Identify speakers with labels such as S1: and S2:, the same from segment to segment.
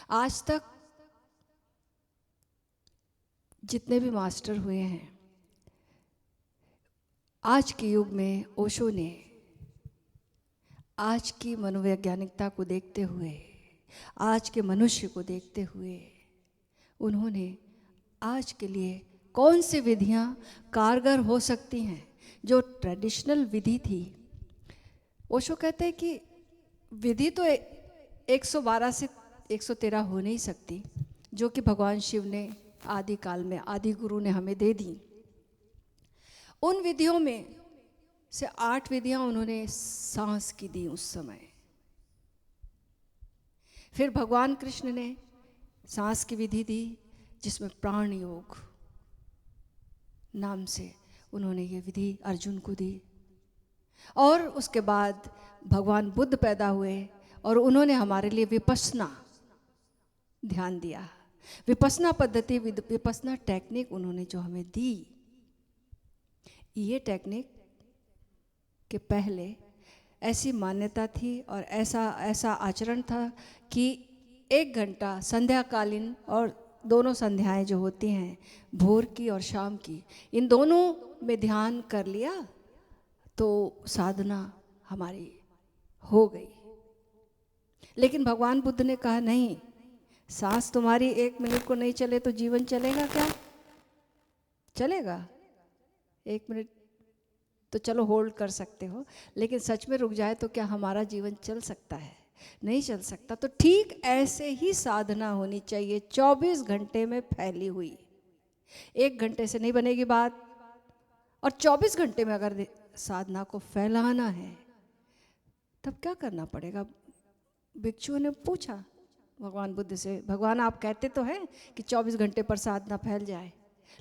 S1: आज तक जितने भी मास्टर हुए हैं, आज के युग में ओशो ने आज की मनोवैज्ञानिकता को देखते हुए, आज के मनुष्य को देखते हुए, उन्होंने आज के लिए कौन सी विधियां कारगर हो सकती हैं। जो ट्रेडिशनल विधि थी, ओशो कहते हैं कि विधि तो 112 से 113 हो नहीं सकती, जो कि भगवान शिव ने आदि काल में आदि गुरु ने हमें दे दी। उन विधियों में से 8 विधियां उन्होंने सांस की दी उस समय। फिर भगवान कृष्ण ने सांस की विधि दी, जिसमें प्राण योग नाम से उन्होंने ये विधि अर्जुन को दी। और उसके बाद भगवान बुद्ध पैदा हुए और उन्होंने हमारे लिए विपस्सना ध्यान दिया। विपस्सना पद्धति, विपस्सना टेक्निक उन्होंने जो हमें दी, ये टेक्निक के पहले ऐसी मान्यता थी और ऐसा आचरण था कि 1 घंटा संध्याकालीन, और दोनों संध्याएं जो होती हैं भोर की और शाम की, इन दोनों में ध्यान कर लिया तो साधना हमारी हो गई। लेकिन भगवान बुद्ध ने कहा नहीं, सांस तुम्हारी 1 मिनट को नहीं चले तो जीवन चलेगा क्या? चलेगा 1 मिनट तो चलो होल्ड कर सकते हो, लेकिन सच में रुक जाए तो क्या हमारा जीवन चल सकता है? नहीं चल सकता। तो ठीक ऐसे ही साधना होनी चाहिए, 24 घंटे में फैली हुई। 1 घंटे से नहीं बनेगी बात, और 24 घंटे में अगर साधना को फैलाना है तब क्या करना पड़ेगा? भिक्षुओं ने पूछा भगवान बुद्ध से, भगवान आप कहते तो हैं कि 24 घंटे पर साधना फैल जाए,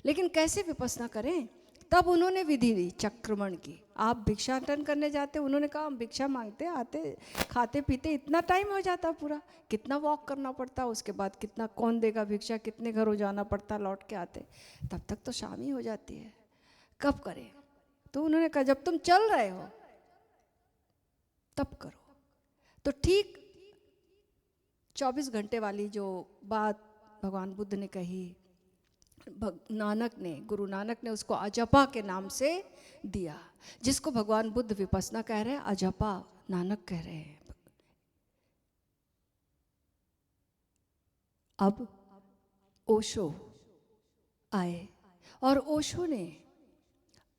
S1: लेकिन कैसे विपस्सना करें? तब उन्होंने विधि दी चक्रमण की। आप भिक्षाटन करने जाते, उन्होंने कहा हम भिक्षा मांगते आते, खाते पीते इतना टाइम हो जाता पूरा, कितना वॉक करना पड़ता, उसके बाद कितना कौन देगा भिक्षा, कितने घरों जाना पड़ता, लौट के आते, तब तक तो शाम ही हो जाती है, कब करें? तो उन्होंने कहा जब तुम चल रहे हो तब करो। तो ठीक 24 घंटे वाली जो बात भगवान बुद्ध ने कही, नानक ने, गुरु नानक ने उसको अजपा के नाम से दिया, जिसको भगवान बुद्ध विपस्सना कह रहे हैं, अजपा नानक कह रहे हैं। अब ओशो आए और ओशो ने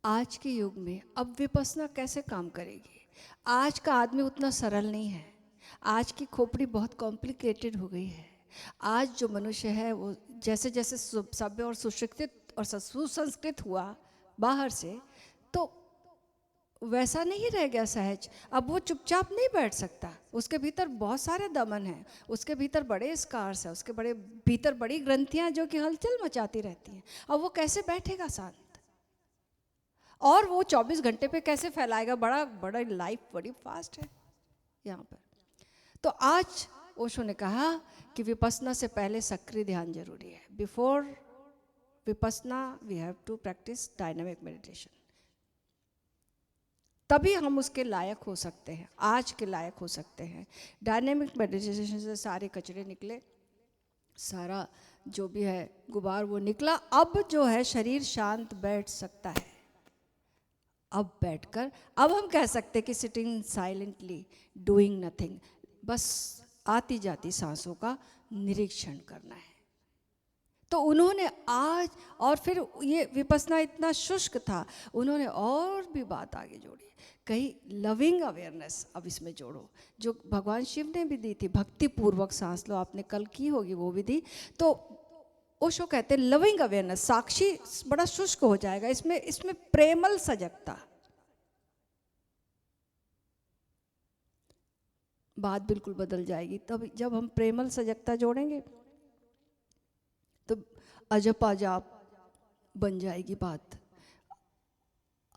S1: आज के युग में अब विपस्सना कैसे काम करेगी? आज का आदमी उतना सरल नहीं है, आज की खोपड़ी बहुत कॉम्प्लिकेटेड हो गई है। आज जो मनुष्य है वो जैसे जैसे सभ्य और सुशिक्षित और सुसंस्कृत हुआ बाहर से, तो वैसा नहीं रह गया सहज। अब वो चुपचाप नहीं बैठ सकता, उसके भीतर बहुत सारे दमन हैं, उसके भीतर बड़े स्कार्स हैं, उसके भीतर बड़ी ग्रंथियां जो कि हलचल मचाती रहती हैं। अब वो कैसे बैठेगा शांत? और वो 24 घंटे पे कैसे फैलाएगा? बड़ा लाइफ बड़ी फास्ट है यहाँ पर। तो आज ओशो ने कहा कि विपस्सना से पहले सक्रिय ध्यान जरूरी है। Before vipassana we have to practice dynamic meditation, तभी हम उसके लायक हो सकते हैं, आज के लायक हो सकते हैं। डायनामिक मेडिटेशन से सारे कचरे निकले, सारा जो भी है गुबार वो निकला। अब जो है शरीर शांत बैठ सकता है। अब बैठकर अब हम कह सकते हैं कि सिटिंग साइलेंटली डूइंग नथिंग, बस आती जाती सांसों का निरीक्षण करना है। तो उन्होंने आज, और फिर ये विपस्सना इतना शुष्क था, उन्होंने और भी बात आगे जोड़ी, कहीं लविंग अवेयरनेस अब इसमें जोड़ो, जो भगवान शिव ने भी दी थी, भक्ति पूर्वक सांस लो, आपने कल की होगी वो विधि। तो ओशो कहते हैं लविंग अवेयरनेस, साक्षी बड़ा शुष्क हो जाएगा, इसमें प्रेमल सजगता, बात बिल्कुल बदल जाएगी। तब जब हम प्रेमल सजगता जोड़ेंगे तो अजपा जाप बन जाएगी बात।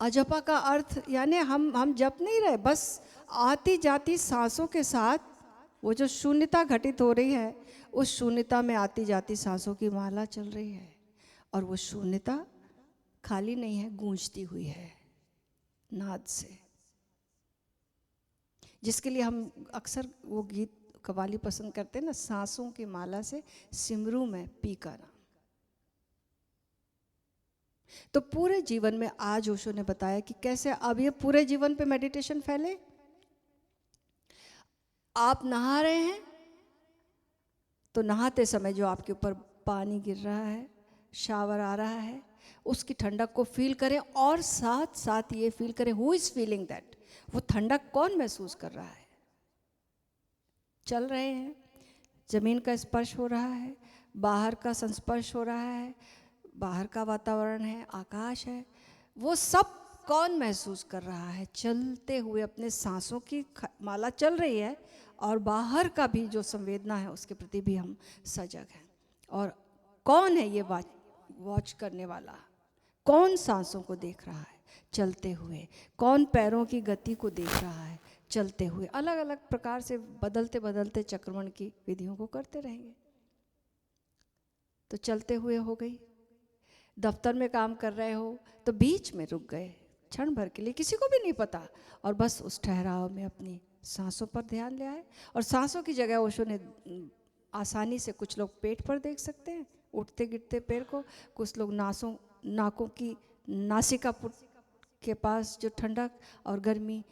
S1: अजपा का अर्थ यानी हम जप नहीं रहे, बस आती जाती सांसों के साथ वो जो शून्यता घटित हो रही है, उस शून्यता में आती जाती सांसों की माला चल रही है, और वो शून्यता खाली नहीं है, गूंजती हुई है नाद से, जिसके लिए हम अक्सर वो गीत कव्वाली पसंद करते हैं ना, सांसों की माला से सिमरू में पी का नाम। तो पूरे जीवन में आज ओशो ने बताया कि कैसे अब ये पूरे जीवन पे मेडिटेशन फैले। आप नहा रहे हैं तो नहाते समय जो आपके ऊपर पानी गिर रहा है, शावर आ रहा है, उसकी ठंडक को फील करें और साथ साथ ये फील करें हु इज फीलिंग दैट, वो ठंडक कौन महसूस कर रहा है। चल रहे हैं, जमीन का स्पर्श हो रहा है, बाहर का संस्पर्श हो रहा है, बाहर का वातावरण है, आकाश है, वो सब कौन महसूस कर रहा है। चलते हुए अपने सांसों की माला चल रही है और बाहर का भी जो संवेदना है उसके प्रति भी हम सजग हैं। और कौन है ये वॉच करने वाला, कौन सांसों को देख रहा है चलते हुए, कौन पैरों की गति को देख रहा है चलते हुए। अलग अलग प्रकार से बदलते बदलते चक्रमण की विधियों को करते रहेंगे। तो चलते हुए हो गई, दफ्तर में काम कर रहे हो तो बीच में रुक गए क्षण भर के लिए, किसी को भी नहीं पता, और बस उस ठहराव में अपनी सांसों पर ध्यान ले आए। और सांसों की जगह ओशो ने आसानी से, कुछ लोग पेट पर देख सकते हैं उठते गिरते पैर को, कुछ लोग नाकों की नासिका पुट के पास जो ठंडक और गर्मी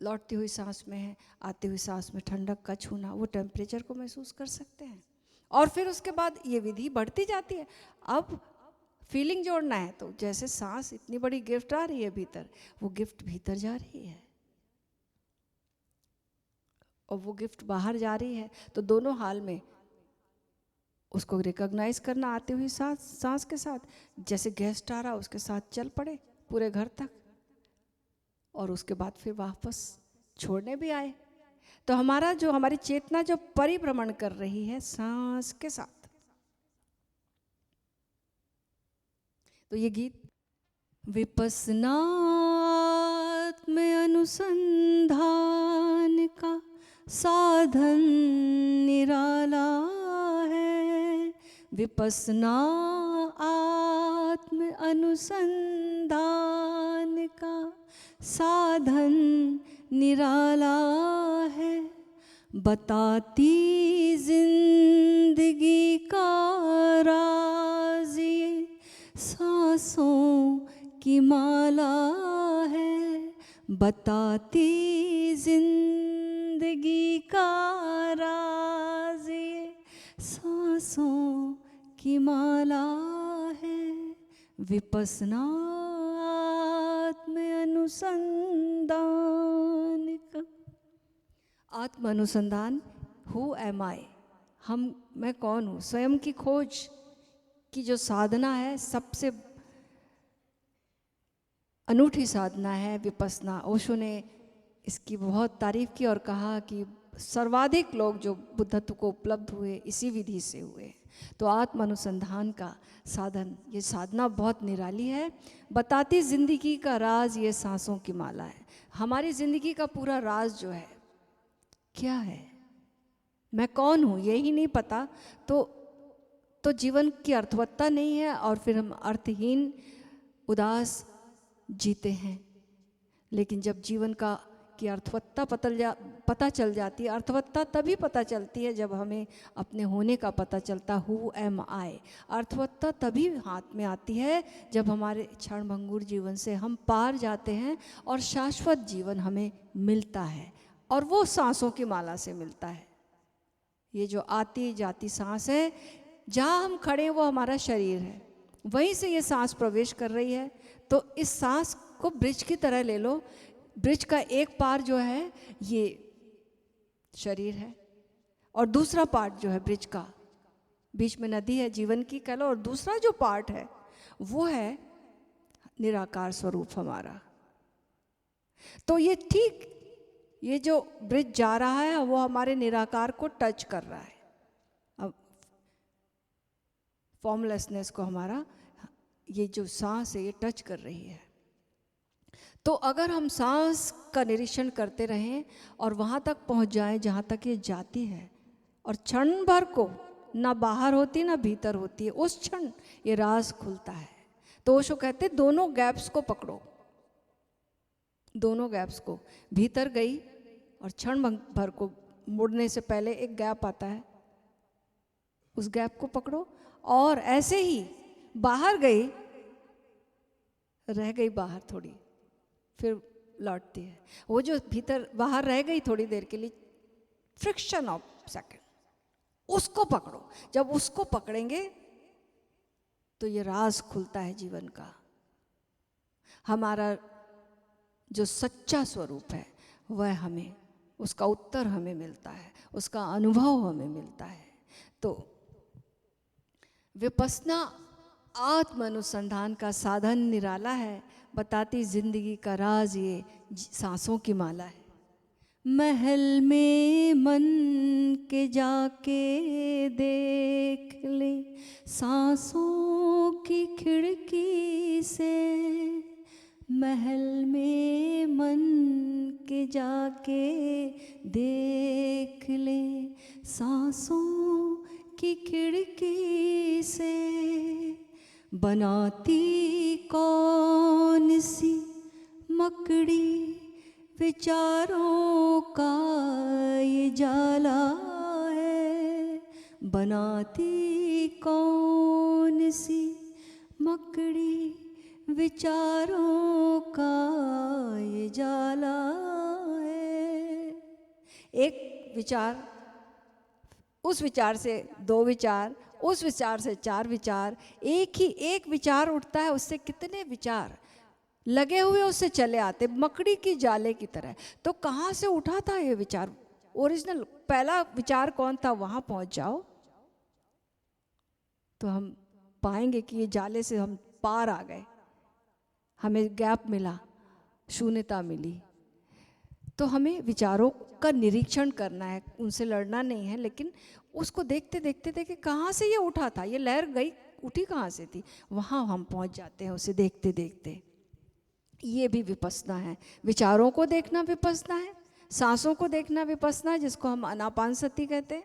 S1: लौटती हुई सांस में है, आती हुई सांस में ठंडक का छूना, वो टेम्परेचर को महसूस कर सकते हैं। और फिर उसके बाद ये विधि बढ़ती जाती है। अब फीलिंग जोड़ना है तो जैसे सांस, इतनी बड़ी गिफ्ट आ रही है भीतर, वो गिफ्ट भीतर जा रही है और वो गिफ्ट बाहर जा रही है। तो दोनों हाल में उसको रिकॉग्नाइज करना, आती हुई सांस के साथ, जैसे गेस्ट आ रहा उसके साथ चल पड़े पूरे घर तक, और उसके बाद फिर वापस छोड़ने भी आए। तो हमारी चेतना जो परिभ्रमण कर रही है सांस के साथ। तो ये गीत विपस्सना में अनुसंधान का साधन निराला है, विपस्सना आत्म अनुसंधान का साधन निराला है, बताती जिंदगी का राज ये सांसों की माला है, बताती जिंदगी का राज ये सांसों की माला है, विपस्सना आत्म अनुसंधान का। आत्म अनुसंधान, हु एम आई, मैं कौन हूँ, स्वयं की खोज की जो साधना है, सबसे अनूठी साधना है विपस्सना। ओशो ने इसकी बहुत तारीफ की और कहा कि सर्वाधिक लोग जो बुद्धत्व को उपलब्ध हुए इसी विधि से हुए। तो आत्म अनुसंधान का साधन, ये साधना बहुत निराली है। बताती जिंदगी का राज ये सांसों की माला है। हमारी जिंदगी का पूरा राज जो है क्या है, मैं कौन हूँ यही नहीं पता तो जीवन की अर्थवत्ता नहीं है, और फिर हम अर्थहीन उदास जीते हैं। लेकिन जब जीवन की अर्थवत्ता पता चल जाती है, अर्थवत्ता तभी पता चलती है जब हमें अपने होने का पता चलता, हु एम आई। अर्थवत्ता तभी हाथ में आती है जब हमारे क्षणभंगुर जीवन से हम पार जाते हैं और शाश्वत जीवन हमें मिलता है, और वो सांसों की माला से मिलता है। ये जो आती जाती सांस है, जहाँ हम खड़े हैं वो हमारा शरीर है, वहीं से ये सांस प्रवेश कर रही है। तो इस सांस को ब्रिज की तरह ले लो। ब्रिज का एक पार जो है ये शरीर है, और दूसरा पार्ट जो है ब्रिज का, बीच में नदी है जीवन की कह लो, और दूसरा जो पार्ट है वो है निराकार स्वरूप हमारा। तो ये ठीक, ये जो ब्रिज जा रहा है वो हमारे निराकार को टच कर रहा है। अब फॉर्मलेसनेस को हमारा ये जो सांस है ये टच कर रही है। तो अगर हम सांस का निरीक्षण करते रहें और वहाँ तक पहुँच जाएं जहाँ तक ये जाती है, और क्षण भर को ना बाहर होती ना भीतर होती है, उस क्षण ये राज खुलता है। तो ओशो कहते दोनों गैप्स को पकड़ो, दोनों गैप्स को, भीतर गई और क्षण भर को मुड़ने से पहले एक गैप आता है, उस गैप को पकड़ो और ऐसे ही बाहर गई, रह गई बाहर थोड़ी, फिर लौटती है। वो जो भीतर बाहर रह गई थोड़ी देर के लिए, फ्रिक्शन ऑफ सेकंड, उसको पकड़ो। जब उसको पकड़ेंगे तो ये राज खुलता है जीवन का। हमारा जो सच्चा स्वरूप है वह हमें, उसका उत्तर हमें मिलता है, उसका अनुभव हमें मिलता है। तो विपस्सना आत्म अनुसंधान का साधन निराला है, बताती जिंदगी का राज ये सांसों की माला है। महल में मन के जाके देख ले, सांसों की खिड़की से। महल में मन के जाके देख ले, सांसों की खिड़की से। बनाती कौन सी मकड़ी विचारों का ये जाला है। बनाती कौन सी मकड़ी विचारों का ये जाला है। एक विचार, उस विचार से दो विचार, उस विचार से चार विचार, एक विचार उठता है, उससे कितने विचार लगे हुए उससे चले आते, मकड़ी की जाले की तरह। तो कहाँ से उठा था ये विचार? ओरिजिनल पहला विचार कौन था, वहां पहुंच जाओ तो हम पाएंगे कि ये जाले से हम पार आ गए, हमें गैप मिला, शून्यता मिली। तो हमें विचारों का निरीक्षण करना है, उनसे लड़ना नहीं है, लेकिन उसको देखते देखते देखे कहाँ से ये उठा था, ये लहर गई उठी कहाँ से थी, वहाँ हम पहुँच जाते हैं उसे देखते देखते। ये भी विपस्सना है। विचारों को देखना विपस्सना है, सांसों को देखना विपस्सना है, जिसको हम आनापानसति कहते हैं।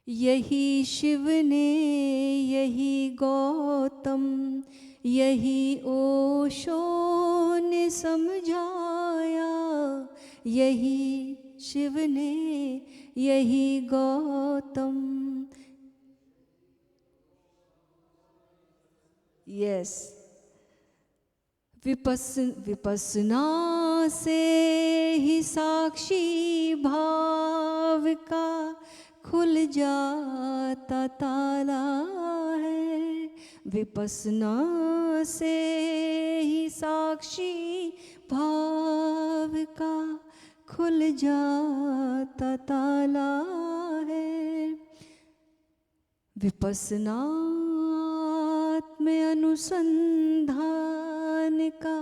S1: यही शिव ने, यही गौतम, यही ओशो ने समझाया। यही शिव ने, यही गौतम। यस, विपस्सना से ही साक्षी भाव का खुल जाता ताला है। विपस्सना से ही साक्षी भाव का खुल जाता ताला है। विपस्सना आत्म अनुसंधान का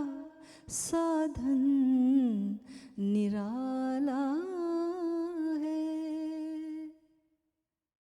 S1: साधन निराला